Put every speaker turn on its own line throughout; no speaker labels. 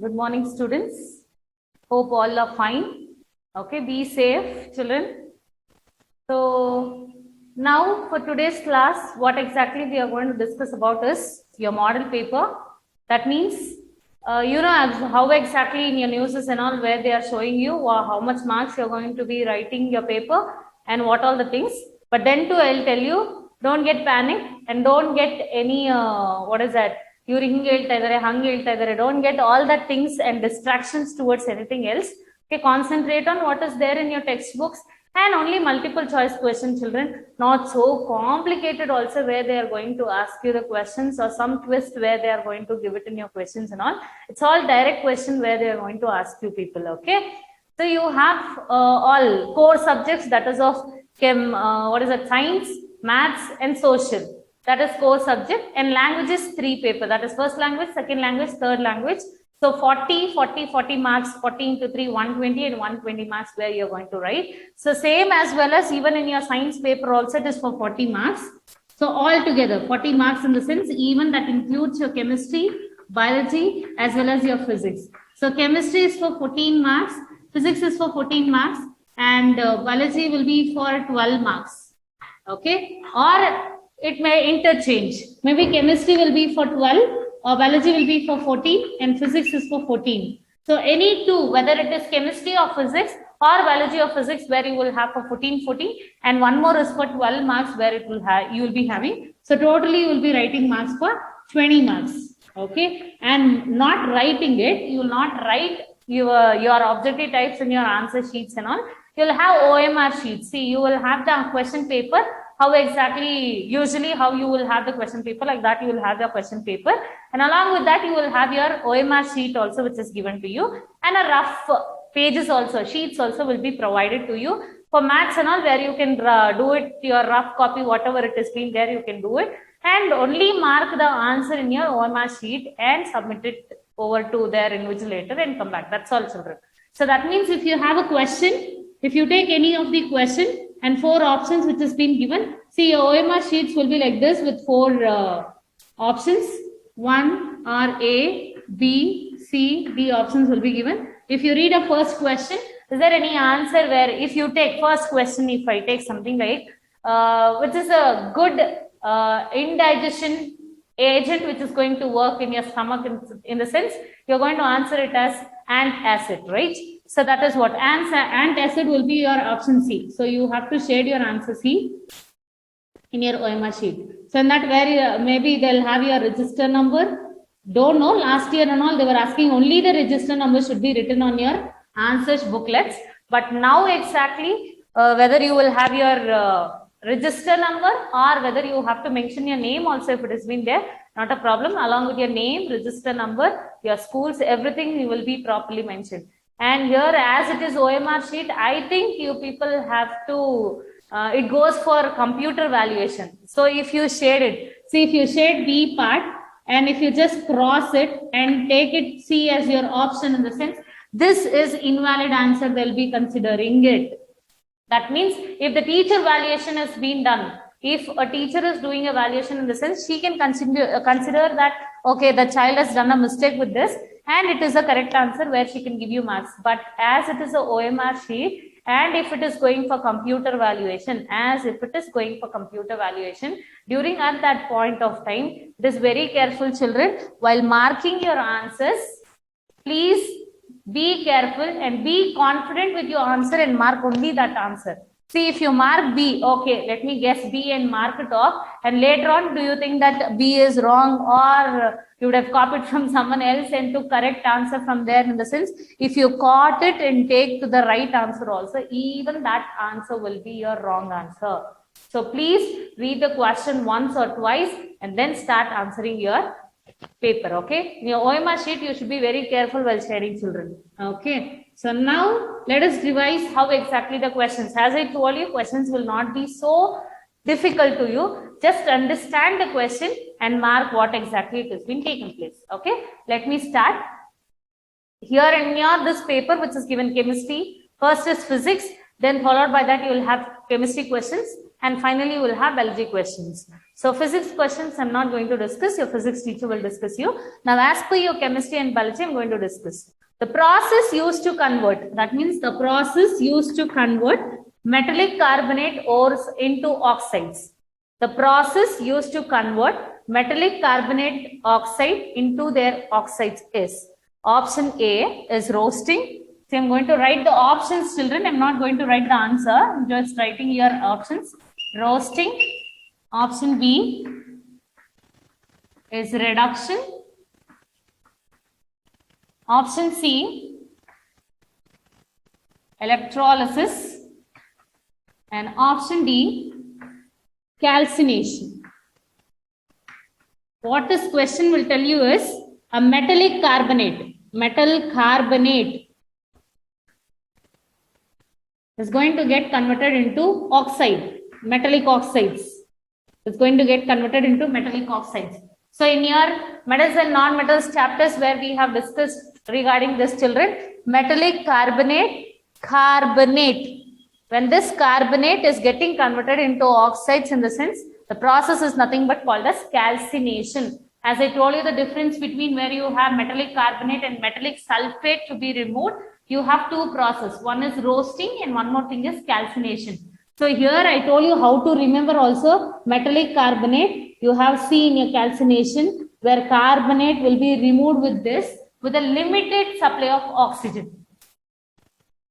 Good morning, students. Hope all are fine. Okay, be safe, children. So now for today's class, what exactly we are going to discuss about is your model paper. That means, how exactly in your newses and all where they are showing you how much marks you're going to be writing your paper and what all the things. But then too, I'll tell you, don't get panic and don't get any, ಇವ್ರು ಹಿಂಗೆ ಹೇಳ್ತಾ ಇದಾರೆ ಹಂಗೆ ಹೇಳ್ತಾ ಇದಾರೆ don't get all that things and distractions towards anything else. Okay, concentrate on what is there in your textbooks and only multiple choice question, children, not so complicated also where they are going to ask you the questions or some twist where they are going to give it in your questions and all. It's all direct question where they are going to ask you people. Okay, so you have all core subjects, that is of science, maths and social. That is core subject, and language is 3 paper. That is first language, second language, third language. So 40 marks, 40 into 3, 120 and 120 marks where you're going to write. So same as well as even in your science paper also it is for 40 marks. So all together 40 marks in the sense even that includes your chemistry, biology as well as your physics. So chemistry is for 14 marks, physics is for 14 marks and biology will be for 12 marks. Okay, or it may interchange. Maybe chemistry will be for 12 or biology will be for 14 and physics is for 14. So any two, whether it is chemistry or physics or biology or physics, where you will have for 14 and one more is for 12 marks where it will have you will be having. So totally you will be writing marks for 20 marks. Okay, and not writing it, you will not write your objective types in your answer sheets and all. You will have OMR sheets. See, you will have the question paper. How exactly, usually how you will have the question paper, like that you will have the question paper, and along with that you will have your OMR sheet also which is given to you, and a rough pages also, sheets also will be provided to you for maths and all, where you can do it, your rough copy, whatever it is been there, you can do it and only mark the answer in your OMR sheet and submit it over to their invigilator and come back. That's all, children. So that means if you have a question, if you take any of the question and 4 options which has been given, see your OMR sheets will be like this with 4 options. 1 are A, B, C, D options will be given. If you read a first question, is there any answer where if you take first question, if I take something like which is a good indigestion agent which is going to work in your stomach, in the sense you're going to answer it as antacid, right? So that is what antacid will be your option C. So you have to shade your answer C in your OMR sheet. So in that where maybe they'll have your register number. Don't know, last year and all they were asking only the register number should be written on your answers booklets. But now exactly whether you will have your register number or whether you have to mention your name also if it has been there, not a problem. Along with your name, register number, your schools, everything you will be properly mentioned. And here as it is OMR sheet, I think you people have to, it goes for computer valuation. So if you shade it, see if you shade B part and if you just cross it and take it C as your option, in the sense this is invalid answer, they'll be considering it. That means if the teacher valuation has been done, if a teacher is doing a valuation, in the sense she can consider that okay, the child has done a mistake with this and it is a correct answer where she can give you marks. But as it is a OMR sheet and if it is going for computer valuation, during at that point of time, it is very careful, children, while marking your answers, please be careful and be confident with your answer and mark only that answer. See, if you mark B, okay, let me guess B and mark it off, and later on, do you think that B is wrong or you would have copied from someone else and took correct answer from there, in the sense, if you caught it and take to the right answer also, even that answer will be your wrong answer. So please read the question once or twice and then start answering your paper. Okay, in your OMR sheet you should be very careful while sharing, children. Okay, so now let us revise how exactly the questions. As I told you, questions will not be so difficult to you. Just understand the question and mark what exactly it has been taken place. Okay, let me start. Here in your this paper which is given chemistry, first is physics, then followed by that you will have chemistry questions, and finally you will have biology questions. So physics questions I'm not going to discuss, your physics teacher will discuss you. Now as per your chemistry and biology I'm going to discuss. The process used to convert, that means the process used to convert metallic carbonate ores into oxides. The process used to convert metallic carbonate oxide into their oxides is option A is roasting. So I'm going to write the options, children. I'm not going to write the answer. I'm just writing your options. Roasting. Option B is reduction. Option C, electrolysis. And option D, calcination. What this question will tell you is a metallic carbonate. Metal carbonate is going to get converted into oxide, metallic oxides. It's going to get converted into metallic oxides. So in your metals and non-metals chapters where we have discussed regarding this, children, metallic carbonate. When this carbonate is getting converted into oxides, in the sense, the process is nothing but called as calcination. As I told you, the difference between where you have metallic carbonate and metallic sulfate to be removed, you have two processes. One is roasting and one more thing is calcination. So here I told you how to remember also metallic carbonate. You have seen your calcination where carbonate will be removed with this with a limited supply of oxygen.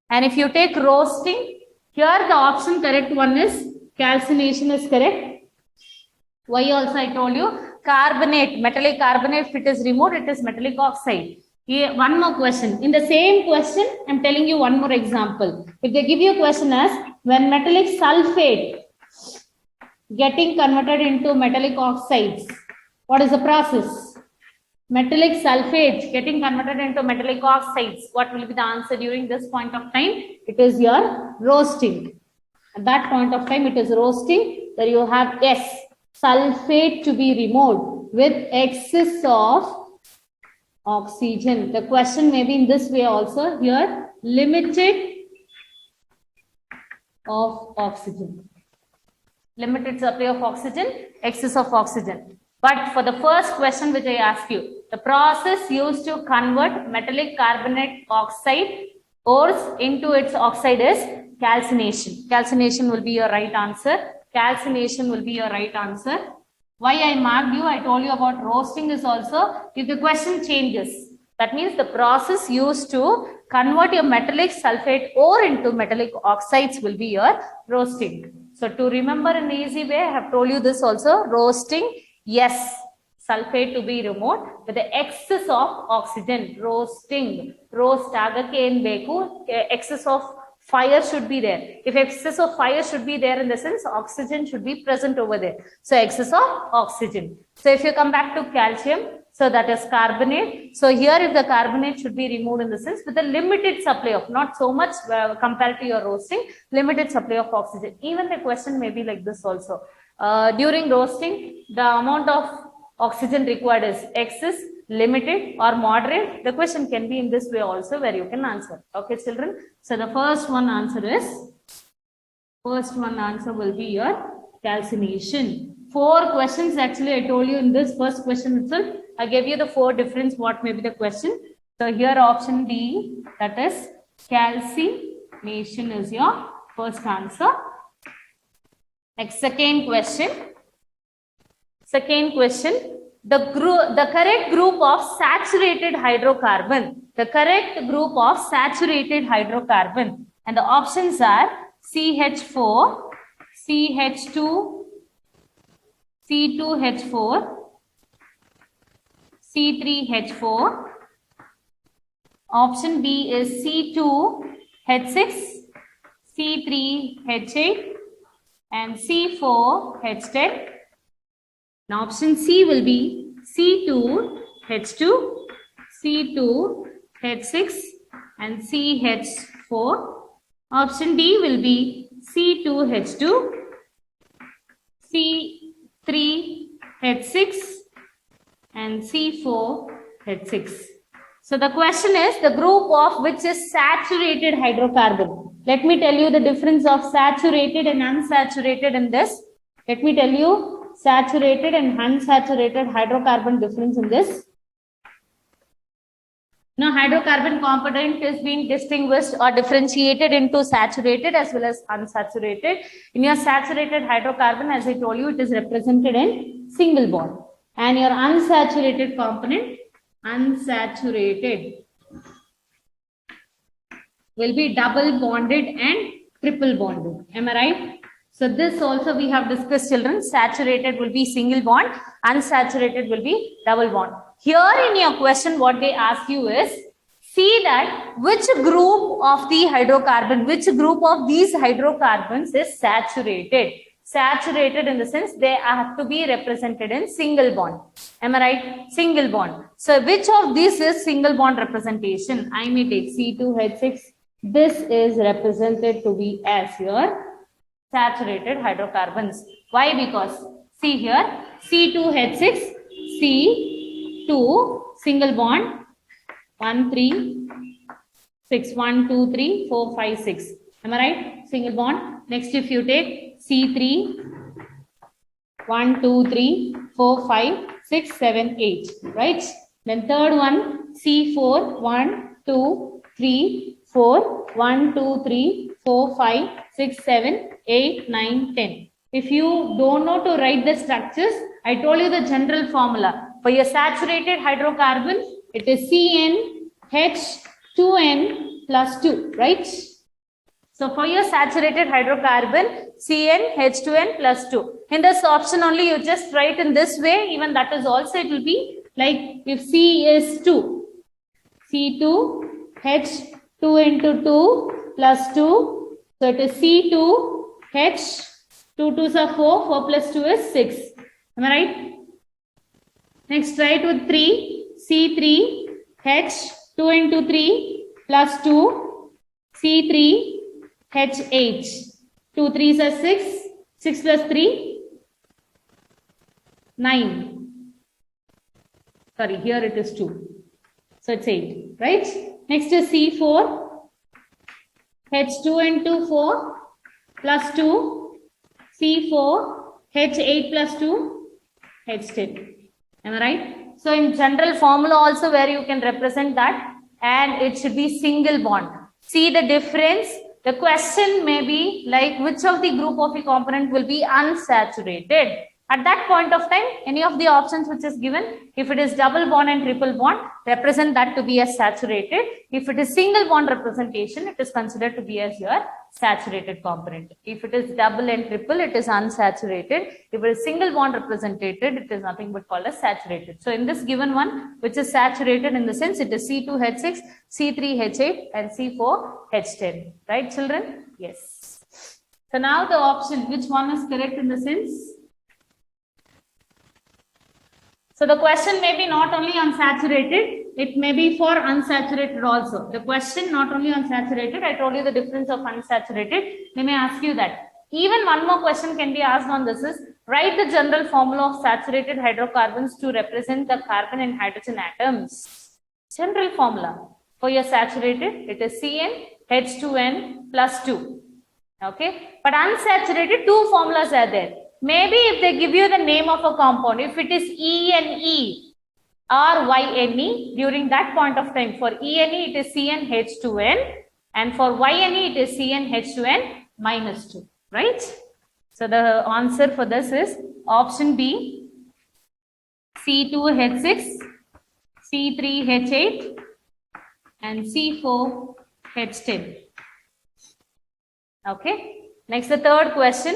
And if you take roasting, here the option correct one is calcination is correct. Why also I told you carbonate, metallic carbonate, if it is removed, it is metallic oxide. Here, one more question. In the same question, I am telling you one more example. If they give you a question as when metallic sulfate getting converted into metallic oxides, what is the process? Metallic sulfate getting converted into metallic oxides, what will be the answer during this point of time? It is your roasting. At that point of time, it is roasting. There you have S, sulfate to be removed with excess of oxygen. The question may be in this way also here, limited of oxygen. Limited supply of oxygen, excess of oxygen. But for the first question which I asked you, the process used to convert metallic carbonate oxide ores into its oxide is calcination. Calcination will be your right answer. Calcination will be your right answer. Why I marked you, I told you about roasting is also, if the question changes, that means the process used to convert your metallic sulfate ore into metallic oxides will be your roasting. So to remember in an easy way, I have told you this also, roasting, yes, sulfate to be removed with the excess of oxygen, roasting, roast agake en beku, excess of fire should be there. If excess of fire should be there, in the sense oxygen should be present over there. So excess of oxygen. So if you come back to calcium, so that is carbonate. So here if the carbonate should be removed in the sense with a limited supply of, not so much compared to your roasting, limited supply of oxygen. Even the question may be like this also. During roasting, the amount of oxygen required is excess, limited or moderate. The question can be in this way also where you can answer. Okay, children. So the first one answer will be your calcination. 4 questions actually I told you in this first question itself. I gave you the 4 difference what may be the question. So here option D, that is calcination is your first answer. Next, second question. The correct group of saturated hydrocarbon. The correct group of saturated hydrocarbon. And the options are CH4, CH2, C2H4, C3H4. Option B is C2H6, C3H8 and C4H10. Now option C will be C2H2, C2H6 and CH4. Option D will be C2H2, C3H6 and C4H6. So the question is the group of which is saturated hydrocarbon. let me tell you the difference of saturated and unsaturated in this. Let me tell you saturated and unsaturated hydrocarbon difference in this. Now, hydrocarbon component is being distinguished or differentiated into saturated as well as unsaturated. In your saturated hydrocarbon, as I told you, it is represented in single bond. And your unsaturated component, unsaturated, will be double bonded and triple bonded. Am I right? So this also we have discussed, children. Saturated will be single bond, unsaturated will be double bond. Here in your question, what they ask you is, see that which group of the hydrocarbon, which group of these hydrocarbons is saturated. Saturated in the sense they have to be represented in single bond. Am I right? Single bond. So which of these is single bond representation? I may take C2H6. This is represented to be as your saturated hydrocarbons. Why? Because see here, C2H6, C2, single bond, 1, 3, 6, 1, 2, 3, 4, 5, 6. Am I right? Single bond. Next, if you take C3, 1, 2, 3, 4, 5, 6, 7, 8. Right? Then third one, C4, 1, 2, 3, 4, 1, 2, 3, 4, 5, 6, 7, 8, 9, 10. If you don't know to write the structures, I told you the general formula. For your saturated hydrocarbon, it is CnH2n plus 2, right? So for your saturated hydrocarbon, CnH2n plus 2. In this option only, you just write in this way. Even that is also, it will be like if C is 2, C2H2 into 2 plus 2. So it is C2H, 2 2s are 4, 4 plus 2 is 6. Am I right? Next, write with 3, C3H2 into 3 plus 2, C3H8. 2 3s are 6, 6 plus 3, 9. Sorry, here it is 2. So it's 8, right? Next is C4, H2 into 4 plus 2, C4, H8 plus 2, H10. Am I right? So in general formula also where you can represent that, and it should be single bond. See the difference? The question may be like which of the group of a component will be unsaturated. At that point of time, any of the options which is given, if it is double bond and triple bond, represent that to be as saturated. If it is single bond representation, it is considered to be as your saturated component. If it is double and triple, it is unsaturated. If it is single bond represented, it is nothing but called as saturated. So in this given one, which is saturated in the sense, it is C2H6, C3H8 and C4H10. Right, children? Yes. So now the option, which one is correct in the sense? So the question may be not only on saturated, it may be for unsaturated also. The question not only on saturated, I told you the difference of unsaturated. They may ask you that. Even one more question can be asked on this is, write the general formula of saturated hydrocarbons to represent the carbon and hydrogen atoms. General formula. For your saturated, it is CnH2n plus 2. Okay. But unsaturated, two formulas are there. Maybe if they give you the name of a compound, if it is ENE or YNE, during that point of time, for ENE it is CnH2n and for YNE it is CnH2n minus 2, right? So the answer for this is option B, C2H6, C3H8 and C4H10. Okay, next the third question.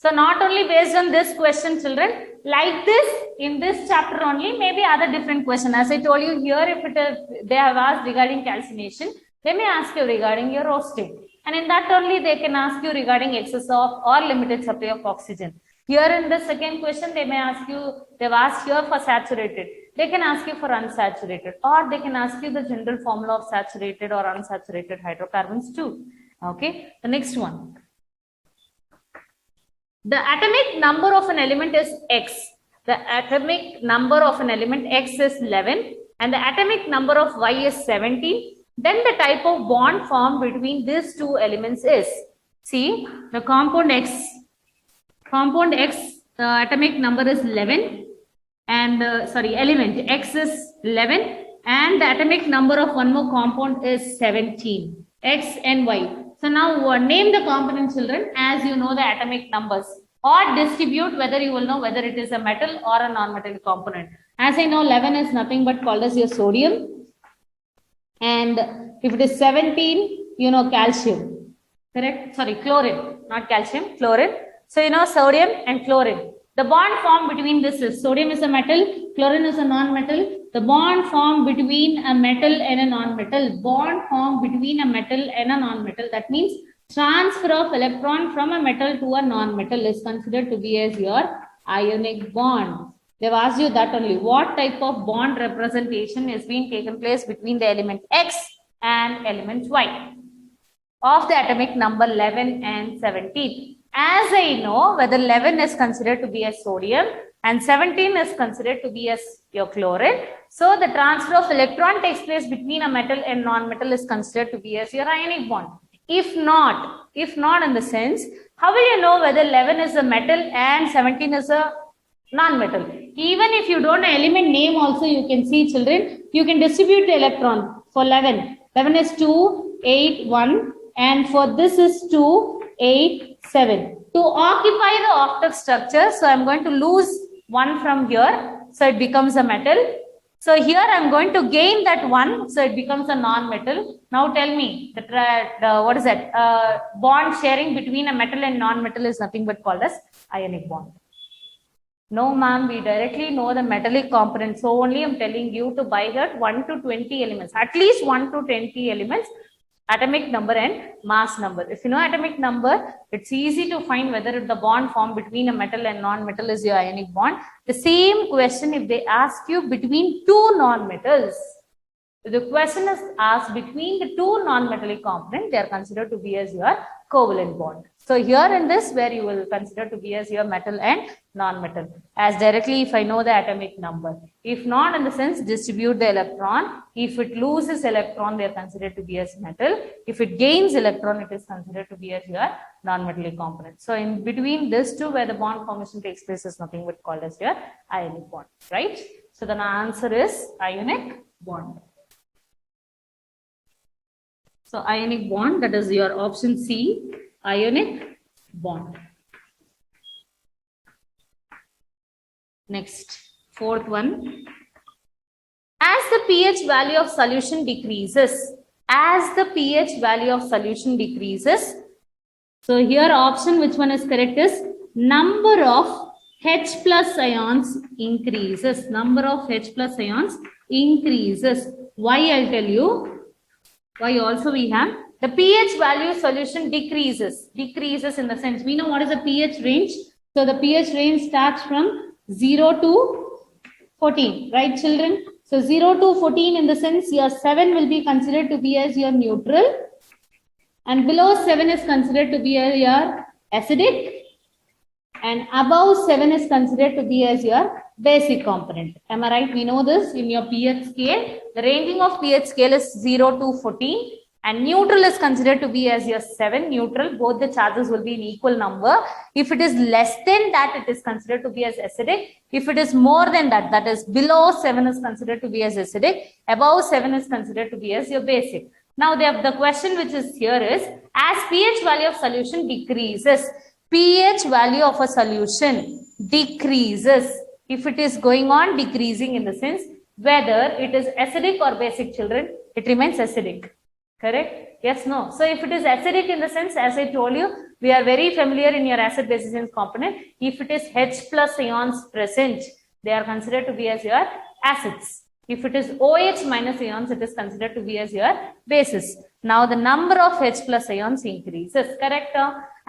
So not only based on this question, children, like this, in this chapter only, maybe other different question. As I told you here, if it is, they have asked regarding calcination, they may ask you regarding your roasting. And in that only, they can ask you regarding excess of or limited supply of oxygen. Here in the second question, they may ask you, they've asked here for saturated. They can ask you for unsaturated, or they can ask you the general formula of saturated or unsaturated hydrocarbons too. Okay, the next one. The atomic number of an element is X. The atomic number of an element X is 11 and the atomic number of Y is 17 then the type of bond formed between these two elements is, see, the compound X, the atomic number is 11, and element X is 11, and the atomic number of one more compound is 17, X and Y. So now name the component, children, as you know the atomic numbers, or distribute whether you will know whether it is a metal or a non-metallic component. As I know, 11 is nothing but called as your sodium, and if it is 17, you know calcium, correct? Sorry, chlorine, not calcium, chlorine. So you know sodium and chlorine. The bond formed between this is, sodium is a metal, chlorine is a non-metal. The bond formed between a metal and a non-metal, that means transfer of electron from a metal to a non-metal is considered to be as your ionic bond. They've asked you that only. What type of bond representation is being taken place between the element X and element Y of the atomic number 11 and 17? As I know, whether 11 is considered to be as sodium and 17 is considered to be as your chlorine. So the transfer of electron takes place between a metal and non-metal is considered to be as your ionic bond. If not in the sense, how will you know whether 11 is a metal and 17 is a non-metal? Even if you don't know element name also, you can see, children, you can distribute the electron. For 11 is 2, 8, 1, and for this is 2, 8, 7. To occupy the octet structure, so I'm going to lose 1 from here, so it becomes a metal. So here I'm going to gain that 1, so it becomes a non-metal. Now tell me, what is that? Bond sharing between a metal and non-metal is nothing but called as ionic bond. No, ma'am, we directly know the metallic component. So only I'm telling you to buy here 1 to 20 elements, at least 1 to 20 elements, atomic number and mass number. If you know atomic number, it's easy to find whether the bond formed between a metal and non-metal is your ionic bond. The same question if they ask you between two non-metals. The question is asked between the two non-metallic components, they are considered to be as your covalent bond. So here in this, where you will consider to be as your metal and non-metal, as directly if I know the atomic number. If not, in the sense, distribute the electron. If it loses electron, they are considered to be as metal. If it gains electron, it is considered to be as your non-metallic component. So in between these two, where the bond formation takes place, is nothing but called as your ionic bond, right? So the answer is ionic bond. So ionic bond, that is your option C, ionic bond. Next, fourth one. As the pH value of solution decreases, so here option which one is correct is number of H plus ions increases. Why, I'll tell you. Why also we have the pH value solution decreases in the sense, we know what is the pH range. So the pH range starts from 0 to 14, right, children? So 0 to 14 in the sense your 7 will be considered to be as your neutral, and below 7 is considered to be as your acidic, and above 7 is considered to be as your basic component. Am I right? We know this in your pH scale. The ranging of pH scale is 0 to 14, and neutral is considered to be as your 7. Neutral, both the charges will be in equal number. If it is less than that, it is considered to be as acidic. If it is more than that, that is below 7 is considered to be as acidic. Above 7 is considered to be as your basic. Now the question which is here is, as pH value of solution decreases, pH value of a solution decreases. If it is going on decreasing in the sense, whether it is acidic or basic, children, it remains acidic. Correct? Yes, no. So if it is acidic in the sense, as I told you, we are very familiar in your acid base component. If it is H plus ions present, they are considered to be as your acids. If it is OH minus ions, it is considered to be as your bases. Now the number of H plus ions increases. Correct?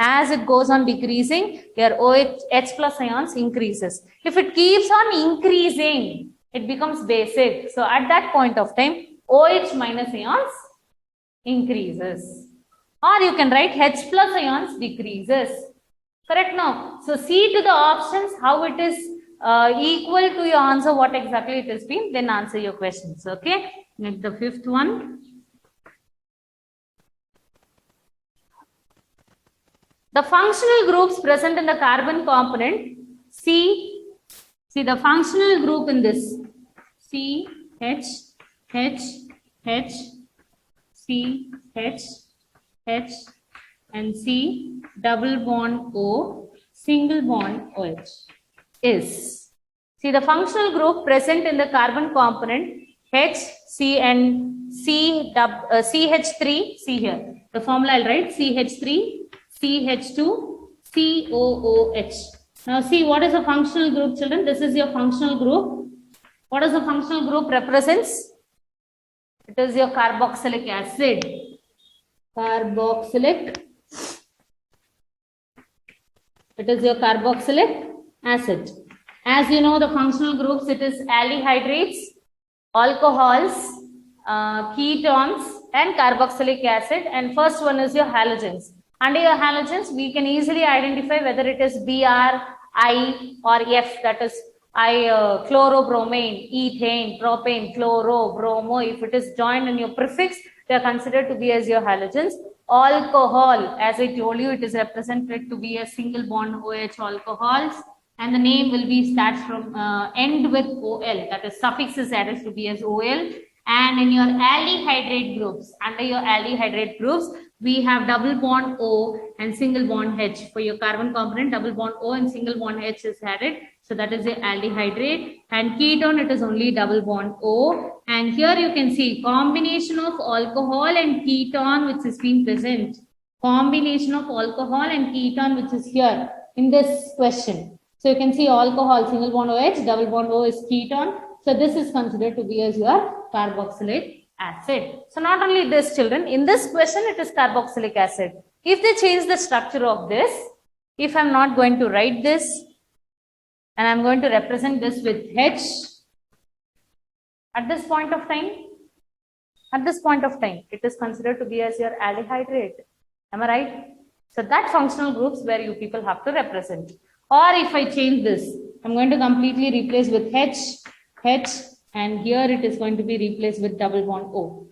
As it goes on decreasing, your H plus ions increases. If it keeps on increasing, it becomes basic. So at that point of time, OH minus ions increases. Or you can write H plus ions decreases. Correct? No. So see to the options how it is equal to your answer, what exactly it has been, then answer your questions. Okay. Next, the fifth one. The functional groups present in the carbon component, see the functional group in this, C, H, H, H, C, H, H, and C, double bond O, single bond OH is. See the functional group present in the carbon component H, C and CH3, see here. The formula I'll write CH3, CH2, COOH. Now see what is a functional group, children? This is your functional group. What does the functional group represents? It is your carboxylic acid. Carboxylic. It is your carboxylic acid. As you know, the functional groups, it is aldehydes, alcohols, ketones, and carboxylic acid. And first one is your halogens. Under your halogens, we can easily identify whether it is Br, I, or F. That is chlorobromine, ethane, propane, chloro, bromo. If it is joined in your prefix, they are considered to be as your halogens. Alcohol, as I told you, it is represented to be a single bond OH alcohols. And the name will be starts from end with OL, that is suffix is added to be as OL. And in your aldehyde groups, under your aldehyde groups, we have double bond O and single bond H. For your carbon component, double bond O and single bond H is added. So that is the aldehyde. And ketone, it is only double bond O. And here you can see combination of alcohol and ketone which is being present. Combination of alcohol and ketone which is here in this question. So you can see alcohol, single bond OH, double bond O is ketone. So this is considered to be as your carboxylic acid. So not only this, children, in this question it is carboxylic acid. If they change the structure of this, if I am not going to write this and I am going to represent this with H at this point of time, it is considered to be as your aldehyde. Am I right? So that functional groups where you people have to represent. Or if I change this, I'm going to completely replace with H, and here it is going to be replaced with double bond O.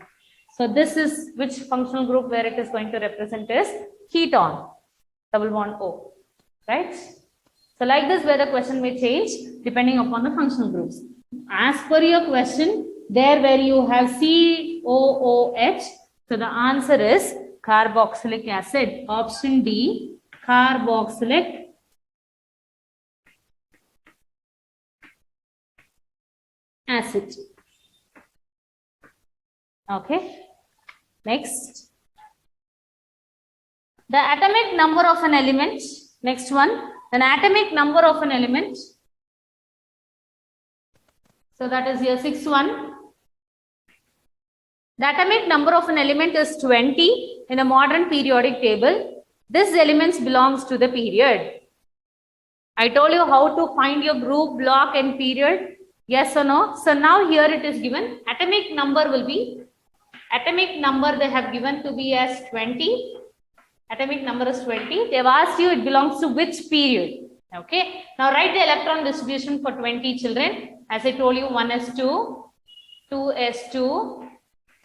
So this is which functional group where it is going to represent is ketone, double bond O, right? So like this where the question may change depending upon the functional groups. As per your question, there where you have COOH, so the answer is carboxylic acid. Option D, carboxylic acid. Okay. Next. The atomic number of an element. Next one. An atomic number of an element. So that is your sixth one. The atomic number of an element is 20 in a modern periodic table. This element belongs to the period. I told you how to find your group, block and period. Yes or no? So now here it is given. Atomic number will be, atomic number they have given to be as 20. Atomic number is 20. They have asked you it belongs to which period. Okay. Now write the electron distribution for 20 children. As I told you, 1s2, 2s2,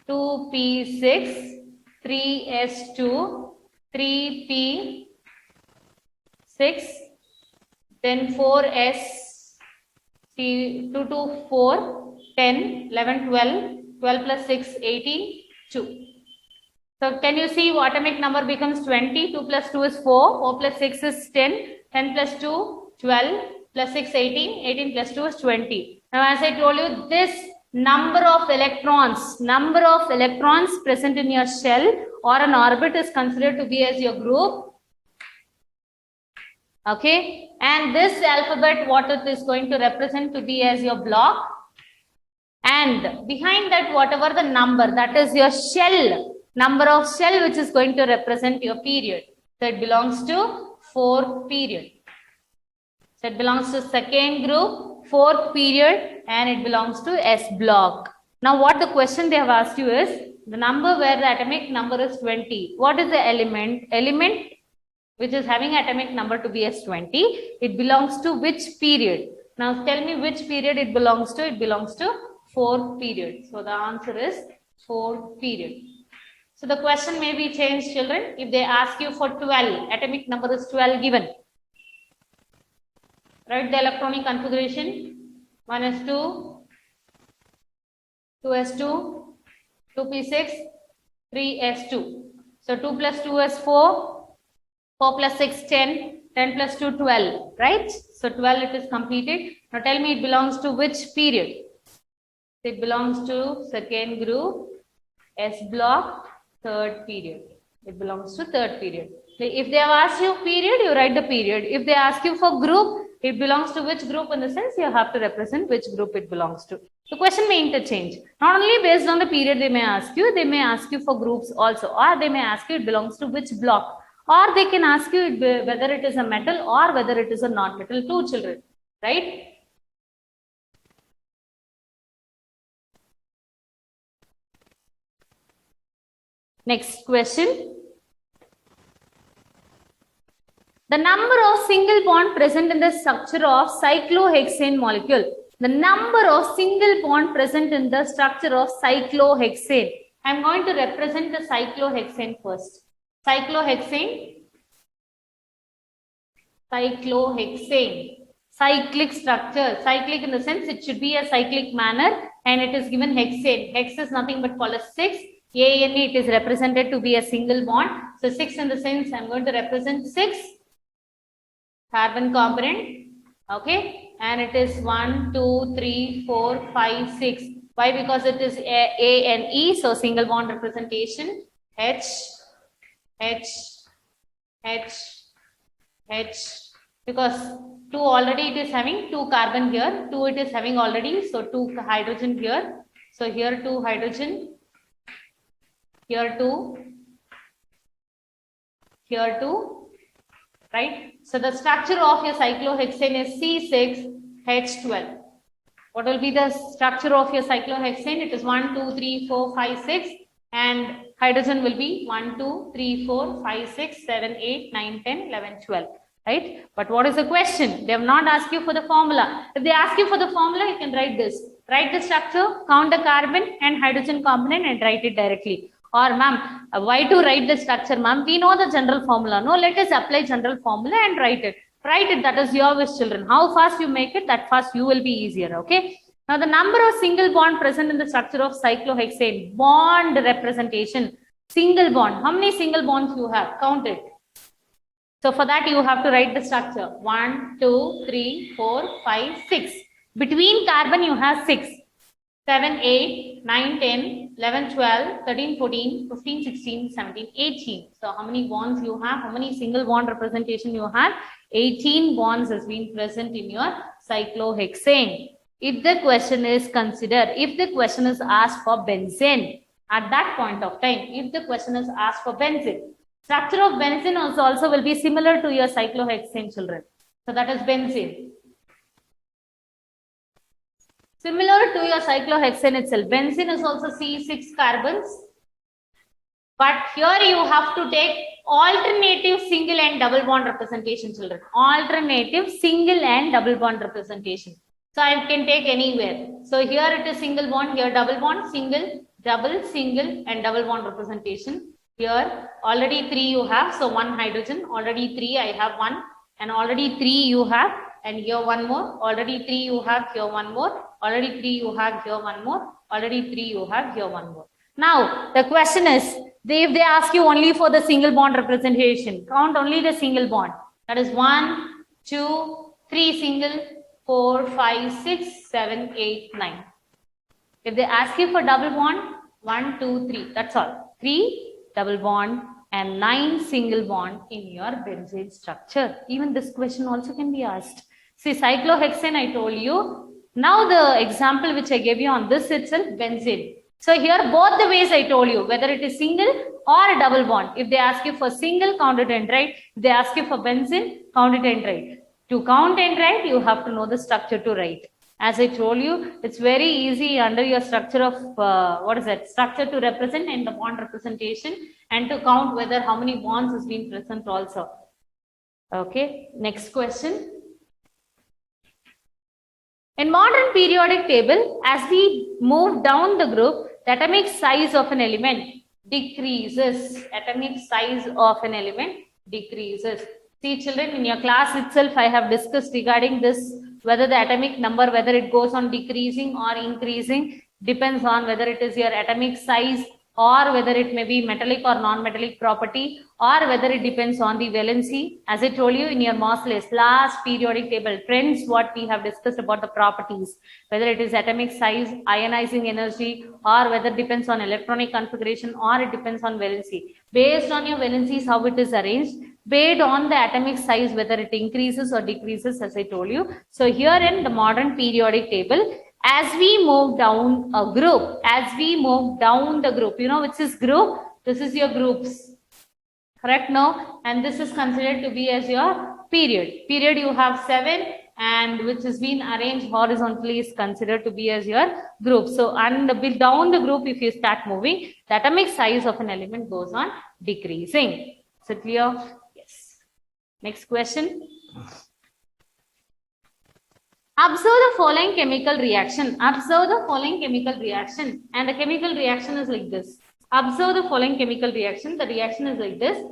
2p6, 3s2, 3p6, then 4s, 2 to 4, 10, 11, 12, 12 plus 6, 18, 2. So can you see what atomic number becomes 20, 2 plus 2 is 4, 4 plus 6 is 10, 10 plus 2, 12, plus 6, 18, 18 plus 2 is 20. Now as I told you, this number of electrons present in your shell or an orbit is considered to be as your group. Okay, and this alphabet what it is going to represent to be as your block, and behind that whatever the number, that is your shell, number of shell which is going to represent your period. So it belongs to fourth period. So it belongs to second group, fourth period, and it belongs to S block. Now what the question they have asked you is the number where the atomic number is 20. What is the element? Element which is having atomic number to be as 20. It belongs to which period? Now tell me which period it belongs to. It belongs to fourth period. So the answer is fourth period. So the question may be changed, children. If they ask you for 12, atomic number is 12 given. Write the electronic configuration. 1s2, 2s2, 2p6, 3s2. So 2 plus 2 is 4, 4 plus 6, 10, 10 plus 2, 12, right? So 12 it is completed. Now tell me it belongs to which period? It belongs to second group, S block, third period. It belongs to third period. If they have asked you period, you write the period. If they ask you for group, it belongs to which group, in the sense you have to represent which group it belongs to. The question may interchange. Not only based on the period they may ask you for groups also, or they may ask you it belongs to which block, or they can ask you whether it is a metal or whether it is a non-metal too, children, right? Next question. The number of single bond present in the structure of cyclohexane molecule. The number of single bond present in the structure of cyclohexane. I am going to represent the cyclohexane first. Cyclohexane. Cyclic structure. Cyclic in the sense it should be a cyclic manner, and it is given hexane. Hex is nothing but called as 6. ANE it is represented to be a single bond. So 6 in the sense I am going to represent 6 carbon component, okay, and it is 1, 2, 3, 4, 5, 6. Why? Because it is A and E, so single bond representation. H, H, H, H. Because 2 already it is having 2 carbon here, 2 it is having already, so 2 hydrogen here. So here 2 hydrogen, here 2, here 2. Right? So the structure of your cyclohexane is C6H12. What will be the structure of your cyclohexane? It is 1, 2, 3, 4, 5, 6, and hydrogen will be 1, 2, 3, 4, 5, 6, 7, 8, 9, 10, 11, 12. Right? But what is the question? They have not asked you for the formula. If they ask you for the formula, you can write this. Write the structure, count the carbon and hydrogen component and write it directly. Or ma'am, why to write the structure, ma'am? We know the general formula. No, let us apply general formula and write it. Write it. That is your wish, children. How fast you make it, that fast you will be easier. Okay. Now the number of single bond present in the structure of cyclohexane. Bond representation. Single bond. How many single bonds you have? Count it. So for that you have to write the structure. 1, 2, 3, 4, 5, 6. Between carbon you have 6. 7, 8, 9, 10, 11, 12, 13, 14, 15, 16, 17, 18. So how many bonds you have? How many single bond representation you have? 18 bonds has been present in your cyclohexane. If the question is considered, if the question is asked for benzene, at that point of time, if the question is asked for benzene, structure of benzene also will be similar to your cyclohexane, children. So that is benzene. Similar to your cyclohexane itself, benzene is also C6 carbons. But here you have to take alternative single and double bond representation, children. Alternative single and double bond representation. So I can take anywhere. So here it is single bond, here double bond, single, double, single and double bond representation. Here already 3 you have, so 1 hydrogen, already 3 I have 1, and already 3 you have, and here 1 more, already 3 you have, here 1 more, already 3 you have, here 1 more, already 3 you have, here 1 more. Now the question is, if they ask you only for the single bond representation, count only the single bond. That is 1, 2, 3 single, 4, 5, 6, 7, 8, 9. If they ask you for double bond, 1, 2, 3, that's all. 3 double bond and 9 single bond in your benzene structure. Even this question also can be asked. See, cyclohexane I told you. Now the example which I gave you on this itself, benzene. So here both the ways I told you, whether it is single or a double bond. If they ask you for single, count it and write. If they ask you for benzene, count it and write. To count and write, you have to know the structure to write. As I told you, it's very easy under your structure of, structure to represent and the bond representation, and to count whether how many bonds has been present also. Okay, next question. In modern periodic table, as we move down the group, the atomic size of an element decreases. Atomic size of an element decreases. See children, in your class itself, I have discussed regarding this, whether the atomic number, whether it goes on decreasing or increasing, depends on whether it is your atomic size or whether it may be metallic or non-metallic property, or whether it depends on the valency. As I told you in your Mosley's last periodic table trends, what we have discussed about the properties, whether it is atomic size, ionizing energy, or whether it depends on electronic configuration, or it depends on valency. Based on your valencies, how it is arranged, based on the atomic size, whether it increases or decreases, as I told you. So here in the modern periodic table, as we move down a group, as we move down the group, you know which is group? This is your groups. Correct now? And this is considered to be as your period. Period you have 7, and which has been arranged horizontally is considered to be as your group. So, and down the group, if you start moving, the atomic size of an element goes on decreasing. Is it clear? Yes. Next question. Observe the following chemical reaction. Observe the following chemical reaction. And the chemical reaction is like this. Observe the following chemical reaction. The reaction is like this.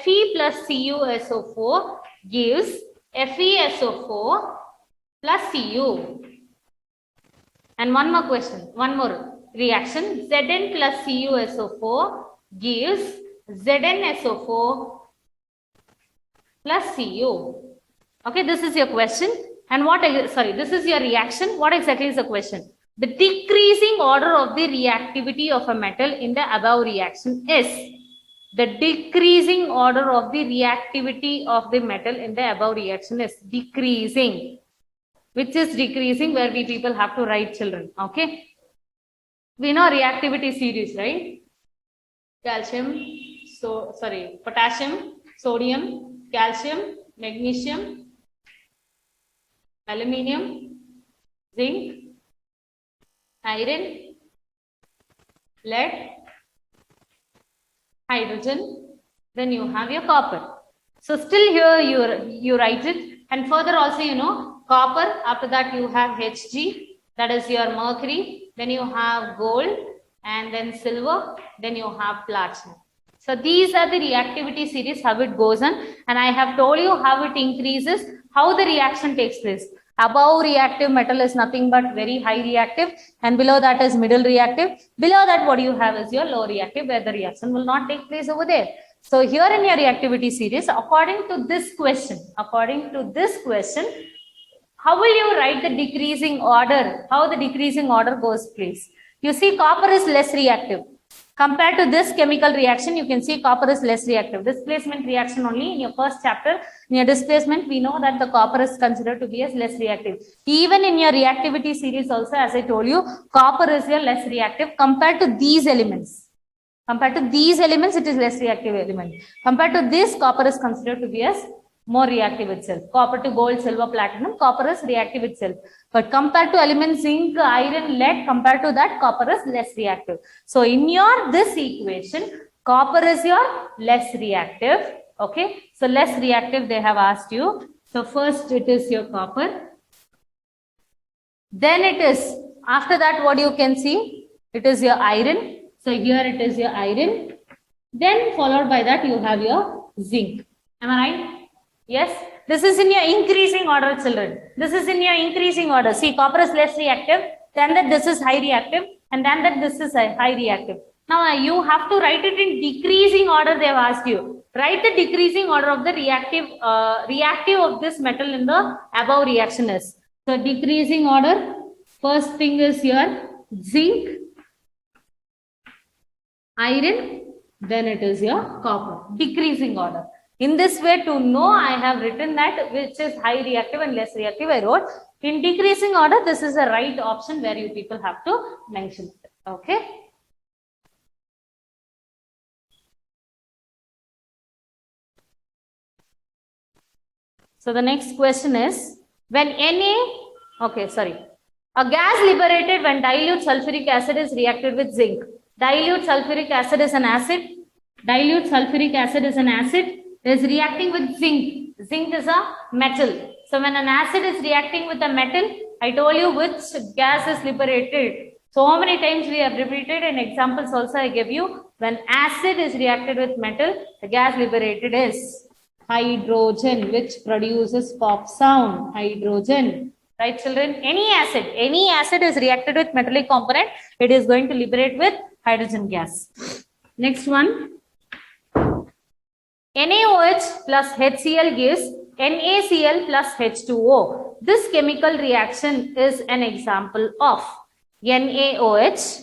Fe plus CuSO4 gives FeSO4 plus Cu. And one more question. One more reaction. Zn plus CuSO4 gives ZnSO4 plus Cu. Okay, this is your question. And what, sorry, this is your reaction. What exactly is the question? The decreasing order of the reactivity of a metal in the above reaction is. The decreasing order of the reactivity of the metal in the above reaction is decreasing. Which is decreasing, where we people have to write, children. Okay. We know reactivity series, right? Calcium, potassium, sodium, calcium, magnesium, aluminium, zinc, iron, lead, hydrogen, then you have your copper. So still here you write it, and further also you know copper, after that you have Hg, that is your mercury, then you have gold, and then silver, then you have platinum. So these are the reactivity series, how it goes on, and I have told you how it increases, how the reaction takes place. Above reactive metal is nothing but very high reactive, and below that is middle reactive. Below that what you have is your low reactive, where the reaction will not take place over there. So here in your reactivity series, according to this question, how will you write the decreasing order? How the decreasing order goes place? You see copper is less reactive. Compared to this chemical reaction, you can see copper is less reactive. Displacement reaction only in your first chapter, in your displacement, we know that the copper is considered to be as less reactive. Even in your reactivity series also, as I told you, copper is your less reactive compared to these elements. Compared to these elements, it is less reactive element. Compared to this, copper is considered to be as more reactive itself. Copper to gold, silver, platinum, copper is reactive itself. But compared to elements zinc, iron, lead, compared to that, copper is less reactive. So in your this equation, copper is your less reactive. Okay. So less reactive they have asked you. So first it is your copper. Then it is, after that what you can see, it is your iron. So here it is your iron. Then followed by that you have your zinc. Am I right? Yes, this is in your increasing order, children. This is in your increasing order. See, copper is less reactive, then that this is high reactive, and then that this is high reactive. Now, you have to write it in decreasing order, they have asked you. Write the decreasing order of the reactive of this metal in the above reaction is. So, decreasing order, first thing is your zinc, iron, then it is your copper. Decreasing order. In this way, to know, I have written that which is high reactive and less reactive, I wrote. In decreasing order, this is the right option where you people have to mention it. Okay. So the next question is, when a gas liberated when dilute sulfuric acid is reacted with zinc. Dilute sulfuric acid is an acid. Dilute sulfuric acid is an acid. Is reacting with zinc. Zinc is a metal. So when an acid is reacting with a metal, I told you which gas is liberated. So many times we have repeated, and examples also I gave you. When acid is reacted with metal, the gas liberated is hydrogen, which produces pop sound. Hydrogen. Right, children? Any acid is reacted with metallic component, it is going to liberate with hydrogen gas. Next one. NaOH plus HCl gives NaCl plus H2O. This chemical reaction is an example of NaOH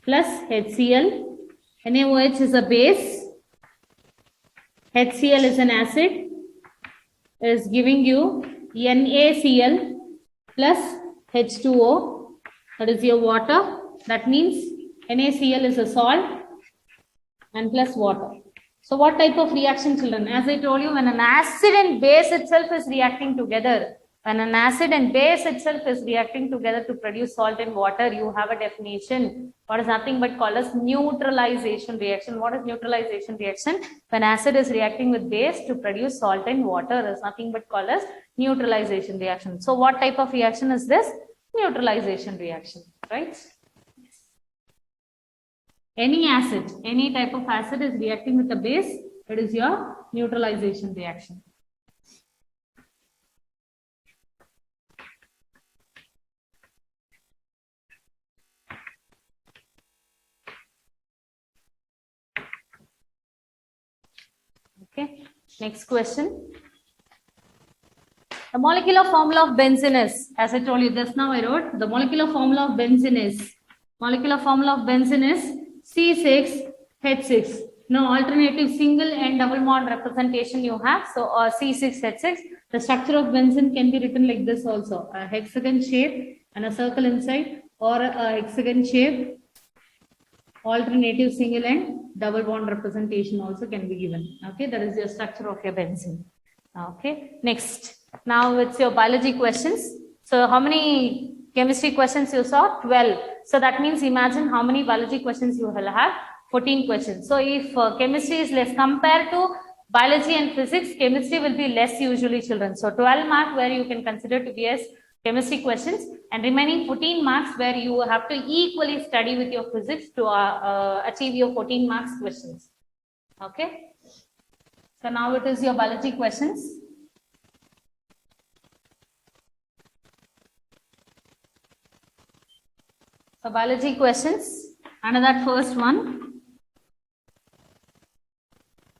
plus HCl. NaOH is a base, HCl is an acid, is giving you NaCl plus H2O, that is your water. That means NaCl is a salt and plus water. So what type of reaction, children? As I told you, when an acid and base itself is reacting together, to produce salt and water, you have a definition. What is nothing but called as neutralization reaction. What is neutralization reaction? When acid is reacting with base to produce salt and water, is nothing but called as neutralization reaction. So what type of reaction is this? Neutralization reaction, right? Any acid, any type of acid is reacting with the base, it is your neutralization reaction. Okay, next question. The molecular formula of benzene is, as I told you just now I wrote, the molecular formula of benzene is C6H6. No alternative single and double bond representation you have. So C6H6. The structure of benzene can be written like this also. A hexagon shape and a circle inside, or a hexagon shape, alternative single and double bond representation also can be given. Okay, that is your structure of your benzene. Okay, next. Now it's your biology questions. So how many chemistry questions you saw? 12. So that means imagine how many biology questions you will have. 14 questions. So if chemistry is less compared to biology and physics, chemistry will be less usually, children. So 12 marks where you can consider to be as chemistry questions, and remaining 14 marks where you have to equally study with your physics to achieve your 14 marks questions. Okay. So now it is your biology questions. So biology questions, under that first one.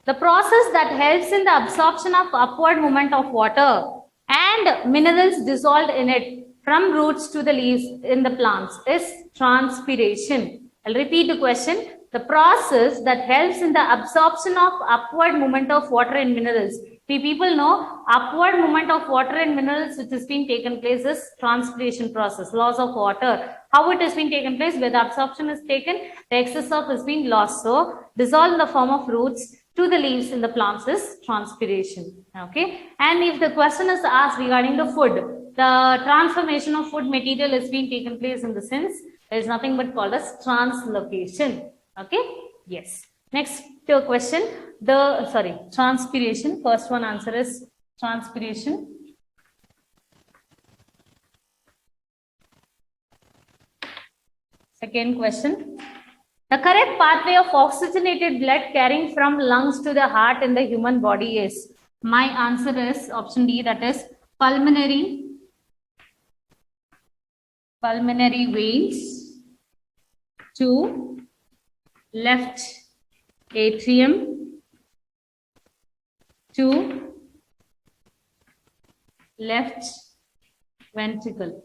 The process that helps in the absorption of upward movement of water and minerals dissolved in it from roots to the leaves in the plants is transpiration. I'll repeat the question. The process that helps in the absorption of upward movement of water and minerals. People know upward movement of water and minerals which has been taken place is transpiration process, loss of water. How it has been taken place? Where the absorption is taken, the excess of has been lost. So dissolved in the form of roots to the leaves in the plants is transpiration. Okay. And if the question is asked regarding the food, the transformation of food material has been taken place in the sense there is nothing but called as translocation. Okay. Yes. Next question. Transpiration. First one answer is transpiration. Second question. The correct pathway of oxygenated blood carrying from lungs to the heart in the human body is, my answer is option D, that is pulmonary veins to left atrium to left ventricle.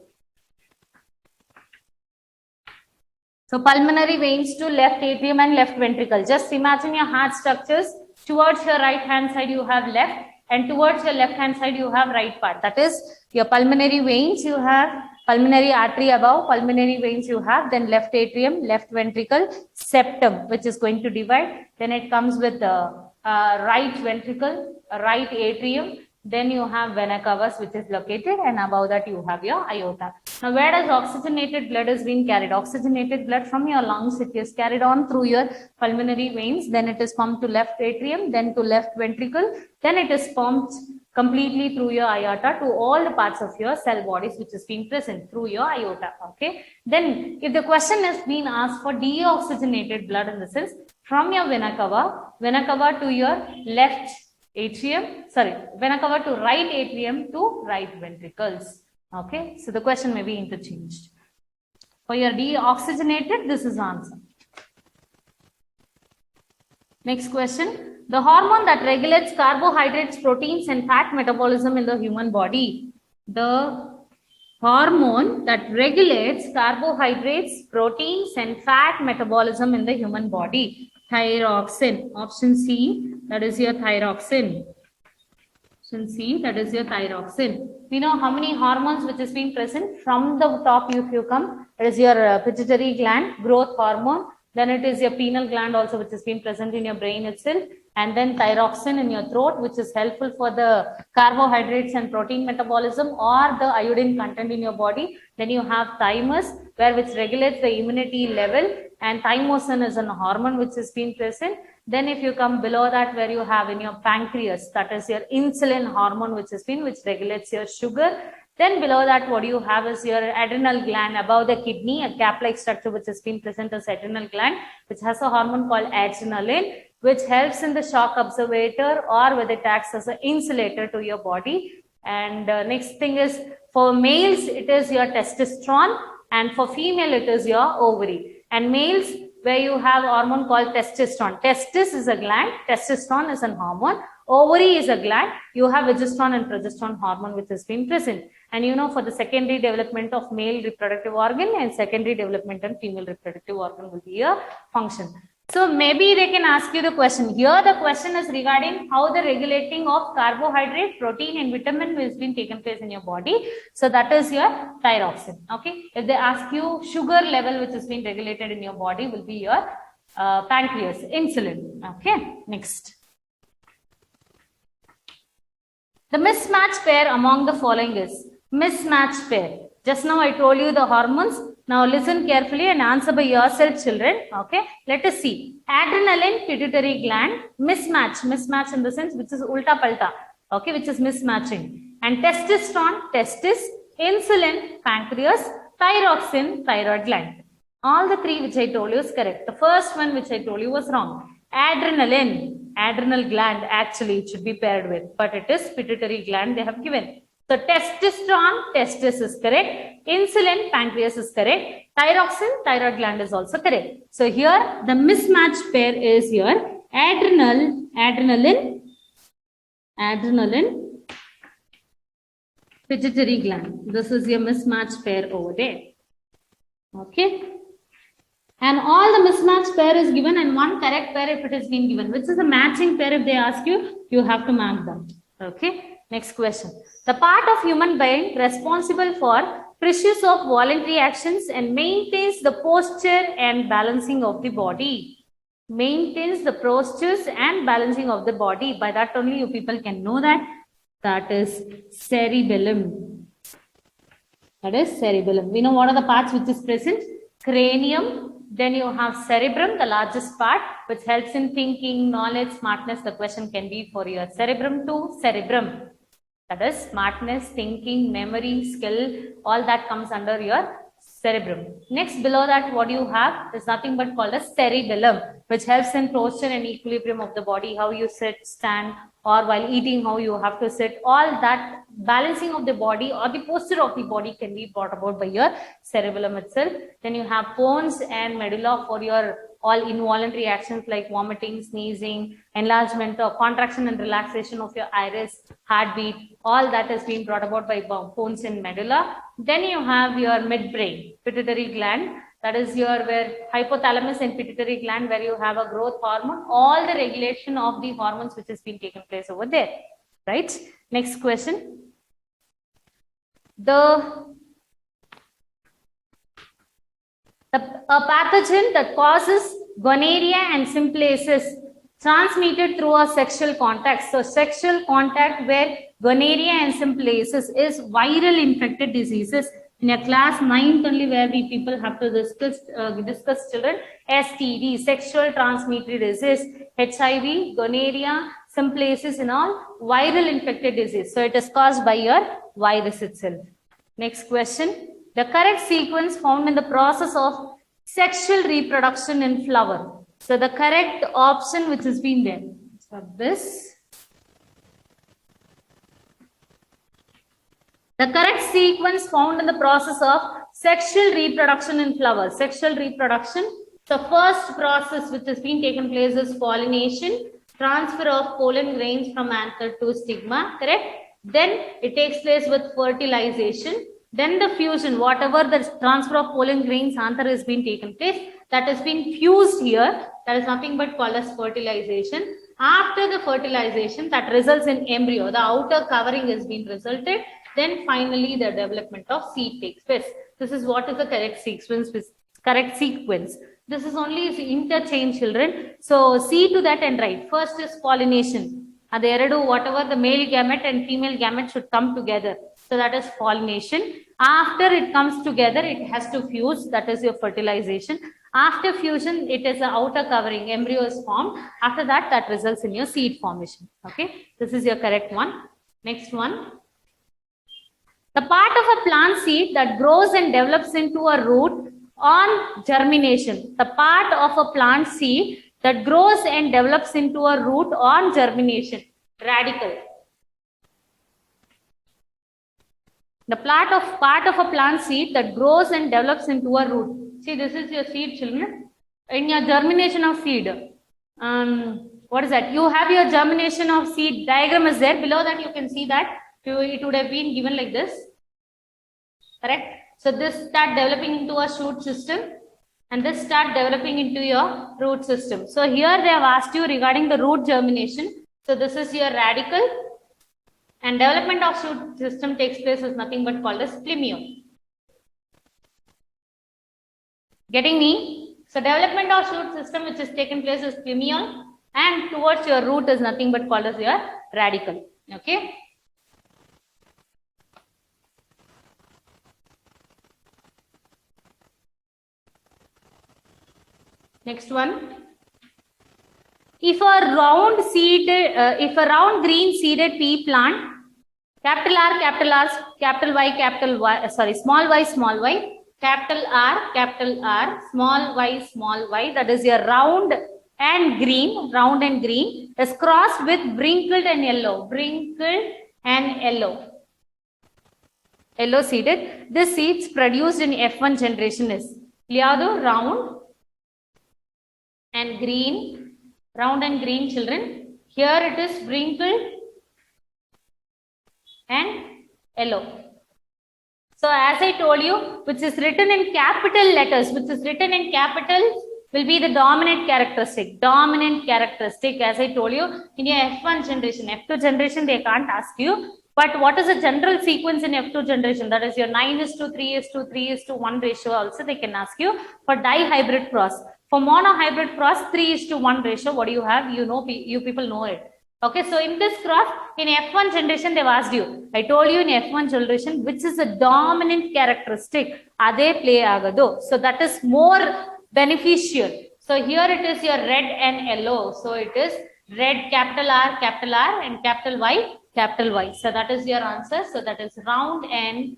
So pulmonary veins to left atrium and left ventricle. Just imagine your heart structures. Towards your right hand side you have left, and towards your left hand side you have right part. That is your pulmonary veins, you have pulmonary artery above, pulmonary veins you have, then left atrium, left ventricle, septum which is going to divide. Then it comes with the right ventricle, right atrium. Then you have vena cavas which is located, and above that you have your aorta. Now where does oxygenated blood is being carried? Oxygenated blood from your lungs, it is carried on through your pulmonary veins, then it is pumped to left atrium, then to left ventricle, then it is pumped completely through your aorta to all the parts of your cell bodies which is being present through your aorta. Okay. Then if the question is being asked for deoxygenated blood in the cells from your vena cava to your left atrium, vena cava to right atrium to right ventricles. Okay. So the question may be interchanged. For your deoxygenated, this is answer. Next question. The hormone that regulates carbohydrates, proteins and fat metabolism in the human body. The hormone that regulates carbohydrates, proteins and fat metabolism in the human body. Thyroxine. Option C, that is your thyroxine. Option C, that is your thyroxine. We know how many hormones which is being present. From the top if you come, it is your pituitary gland, growth hormone. Then it is your pineal gland also which is being present in your brain itself. And then thyroxine in your throat, which is helpful for the carbohydrates and protein metabolism or the iodine content in your body. Then you have thymus, which regulates the immunity level, and thymosin is a hormone which is being present. Then if you come below that, where you have in your pancreas, that is your insulin hormone which regulates your sugar. Then below that, what you have is your adrenal gland above the kidney, a cap-like structure which has been present as adrenal gland, which has a hormone called adrenaline, which helps in the shock absorber or whether it acts as an insulator to your body. And next thing is, for males, it is your testosterone, and for female, it is your ovary. And males, where you have a hormone called testosterone. Testis is a gland, testosterone is an hormone, ovary is a gland, you have progesterone and progesterone hormone which has been present. And you know, for the secondary development of male reproductive organ and secondary development and female reproductive organ will be a function. So maybe they can ask you the question. Here the question is regarding how the regulating of carbohydrate, protein and vitamin has been taken place in your body. So that is your thyroxine. Okay. If they ask you sugar level which has been regulated in your body will be your pancreas, insulin. Okay. Next. The mismatch pair among the following is mismatch pair. Just now I told you the hormones. Now listen carefully and answer by yourself, children. Okay. Let us see. Adrenaline, pituitary gland, mismatch. Mismatch in the sense which is ulta palta. Okay, which is mismatching. And testosterone, testis, insulin, pancreas, thyroxine, thyroid gland. All the three which I told you is correct. The first one which I told you was wrong. Adrenaline, adrenal gland actually it should be paired with, but it is pituitary gland they have given. So testosterone, testis is correct. Insulin, pancreas is correct. Thyroxine, thyroid gland is also correct. So here the mismatch pair is your adrenaline, pituitary gland. This is your mismatch pair over there. Okay. And all the mismatch pair is given and one correct pair if it has been given. Which is the matching pair if they ask you, you have to mark them. Okay. Next question. The part of human brain responsible for pursuit of voluntary actions and maintains the posture and balancing of the body. Maintains the postures and balancing of the body. By that only you people can know that. That is cerebellum. That is cerebellum. We know what are the parts which is present. Cranium. Then you have cerebrum, the largest part, which helps in thinking, knowledge, smartness. The question can be for your cerebrum to cerebrum. That is smartness, thinking, memory, skill, all that comes under your cerebrum. Next, below that, what you have is nothing but called as cerebellum, which helps in posture and equilibrium of the body, how you sit, stand, or while eating, how you have to sit. All that balancing of the body or the posture of the body can be brought about by your cerebellum itself. Then you have pons and medulla for your all involuntary actions like vomiting, sneezing, enlargement or contraction and relaxation of your iris, heartbeat, all that has been brought about by pons and medulla. Then you have your midbrain, pituitary gland, that is your where hypothalamus and pituitary gland where you have a growth hormone, all the regulation of the hormones which has been taken place over there, right? Next question. A pathogen that causes gonorrhea and syphilis transmitted through a sexual contact. So sexual contact where gonorrhea and syphilis is viral infected diseases. In a class 9th only where we people have to discuss children, STD, sexual transmitted disease, HIV, gonorrhea, some places in all viral infected disease. So it is caused by your virus itself. Next question. The correct sequence found in the process of sexual reproduction in flower. So the correct option which has been there. So this. The correct sequence found in the process of sexual reproduction in flowers. Sexual reproduction. The first process which has been taken place is pollination, transfer of pollen grains from anther to stigma, correct? Then it takes place with fertilization. Then the fusion, whatever the transfer of pollen grains anther has been taken place, that has been fused here. That is nothing but called as fertilization. After the fertilization, that results in embryo. The outer covering has been resulted. Then finally, the development of seed takes place. This is what is the correct sequence. This is only interchange, children. So see to that and write. First is pollination. Whatever the male gamete and female gamete should come together. So that is pollination. After it comes together, it has to fuse. That is your fertilization. After fusion, it is the outer covering. Embryo is formed. After that, that results in your seed formation. Okay. This is your correct one. Next one. The part of a plant seed that grows and develops into a root on germination. The part of a plant seed that grows and develops into a root on germination. Radicle. The part of a plant seed that grows and develops into a root. See, this is your seed, children. In your germination of seed, what is that? You have your germination of seed diagram is there. Below that, you can see that it would have been given like this. Correct? So this start developing into a shoot system and this start developing into your root system. So here they have asked you regarding the root germination. So this is your radicle and development of shoot system takes place is nothing but called as plumule. Getting me? So development of shoot system which is taken place is plumule and towards your root is nothing but called as your radicle. Okay. Next one. If a round green seeded pea plant, capital R, capital Y, small y, capital R, small y, that is your round and green, is crossed with wrinkled and yellow seeded. This seeds produced in F1 generation is round and green, children. Here it is wrinkled and yellow. So as I told you, which is written in capital letters, will be the dominant characteristic. As I told you, in your F1 generation, F2 generation, they can't ask you. But what is the general sequence in F2 generation? That is your 9:3:3:1 ratio also they can ask you. For dihybrid cross. For monohybrid cross, 3:1 ratio. What do you have? You people know it. Okay, so in this cross, in F1 generation, they've asked you. I told you in F1 generation, which is a dominant characteristic. Ade play agado. So that is more beneficial. So here it is your red and yellow. So it is red, capital R, and capital Y. So that is your answer. So that is round and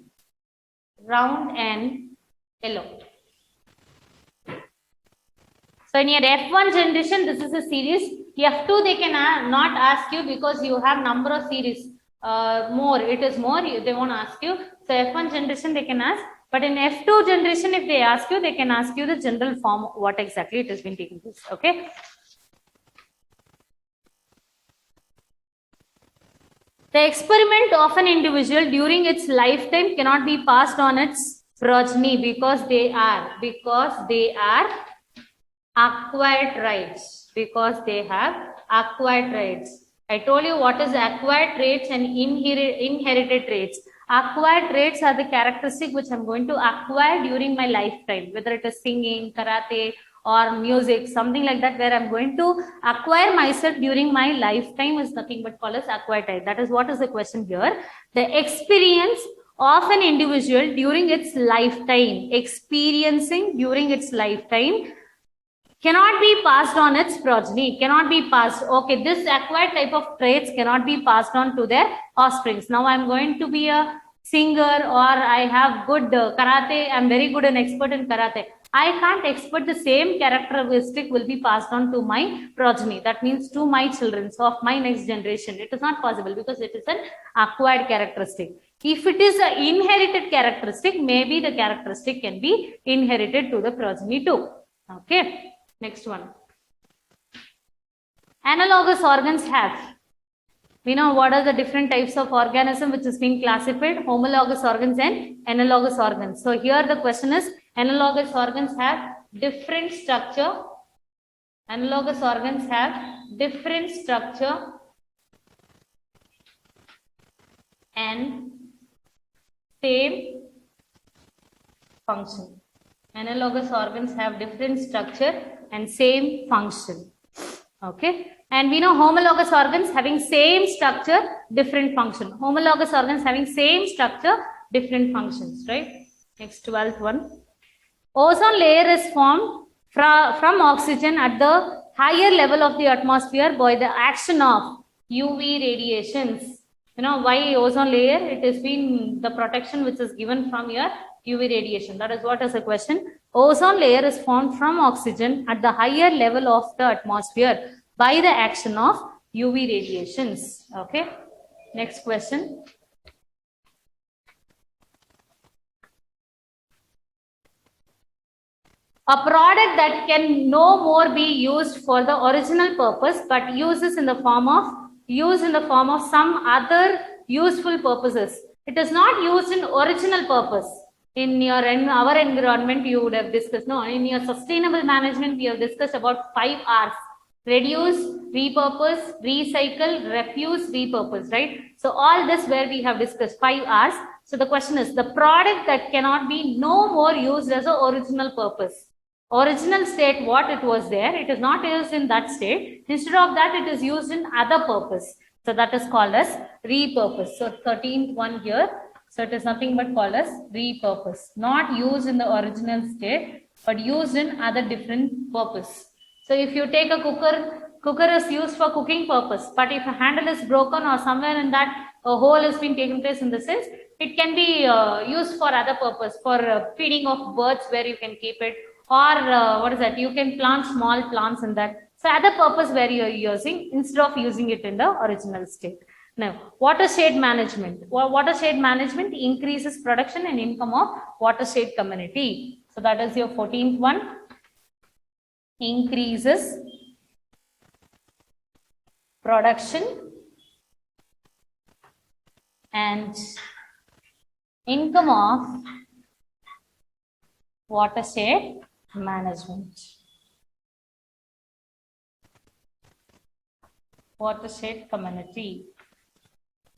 yellow. So in your F1 generation, this is a series. F2 they can not ask you because you have number of series more. It is more. They won't ask you. So F1 generation they can ask. But in F2 generation, if they ask you, they can ask you the general form, what exactly it has been taken place. Okay. The experiment of an individual during its lifetime cannot be passed on its progeny because they are acquired traits. I told you what is acquired traits and inherited traits. Acquired traits are the characteristic which I'm going to acquire during my lifetime, whether it is singing, karate, or music, something like that, where I'm going to acquire myself during my lifetime is nothing but called as acquired trait. That is what is the question here. The experience of an individual during its lifetime, cannot be passed on its progeny, cannot be passed. Okay, this acquired type of traits cannot be passed on to their offsprings. Now I'm going to be a singer, or I have good karate, I'm very good and expert in karate. I can't expect the same characteristic will be passed on to my progeny. That means to my children, so of my next generation. It is not possible because it is an acquired characteristic. If it is an inherited characteristic, maybe the characteristic can be inherited to the progeny too. Okay. Next one. Analogous organs have. We know what are the different types of organism which is being classified: homologous organs and analogous organs. So here the question is, analogous organs have different structure. Analogous organs have different structure and same function. Analogous organs have different structure and same function. Okay. And we know homologous organs having same structure, different function. Homologous organs having same structure, different functions, right? Next, 12th one. Ozone layer is formed from oxygen at the higher level of the atmosphere by the action of UV radiations. You know why ozone layer? It has been the protection which is given from your UV radiation. That is what is the question. Ozone layer is formed from oxygen at the higher level of the atmosphere by the action of UV radiations. Okay. Next question. A product that can no more be used for the original purpose, but used in the form of some other useful purposes. It is not used in original purpose. In our environment, you would have discussed. No, in your sustainable management, we have discussed about 5 R's. Reduce, repurpose, recycle, refuse, repurpose, right? So all this where we have discussed 5 R's. So the question is, the product that cannot be no more used as a original purpose. Original state, what it was there, it is not used in that state. Instead of that, it is used in other purpose. So that is called as repurpose. So 13th one here. So it is nothing but called as repurpose. Not used in the original state, but used in other different purpose. So if you take a cooker is used for cooking purpose, but if a handle is broken or somewhere in that a hole has been taken place in the sense, it can be used for other purpose, for feeding of birds where you can keep it, or what is that? You can plant small plants in that. So other purpose where you are using instead of using it in the original state. Now, watershed management. Watershed management increases production and income of watershed community. So that is your 14th one. Increases production and income of watershed management. Watershed community.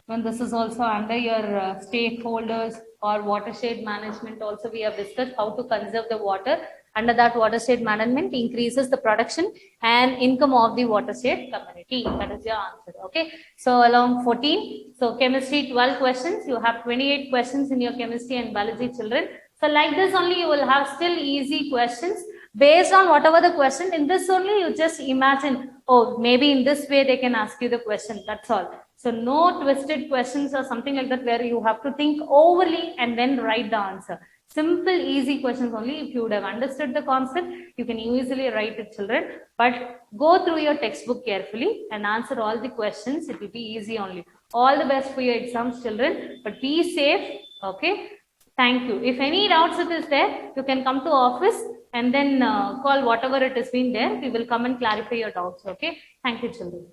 And this is also under your stakeholders or watershed management. Also, we have discussed how to conserve the water. Under that, watershed management increases the production and income of the watershed community. That is your answer. Okay. So along 14. So chemistry 12 questions. You have 28 questions in your chemistry and biology, children. So like this only you will have still easy questions based on whatever the question. In this only you just imagine, oh, maybe in this way they can ask you the question. That's all. So no twisted questions or something like that where you have to think overly and then write the answer. Simple, easy questions only. If you would have understood the concept, you can easily write it, children. But go through your textbook carefully and answer all the questions. It will be easy only. All the best for your exams, children. But be safe. Okay. Thank you. If any doubts it is there, you can come to office and then call whatever it has been there. We will come and clarify your doubts. Okay. Thank you, children.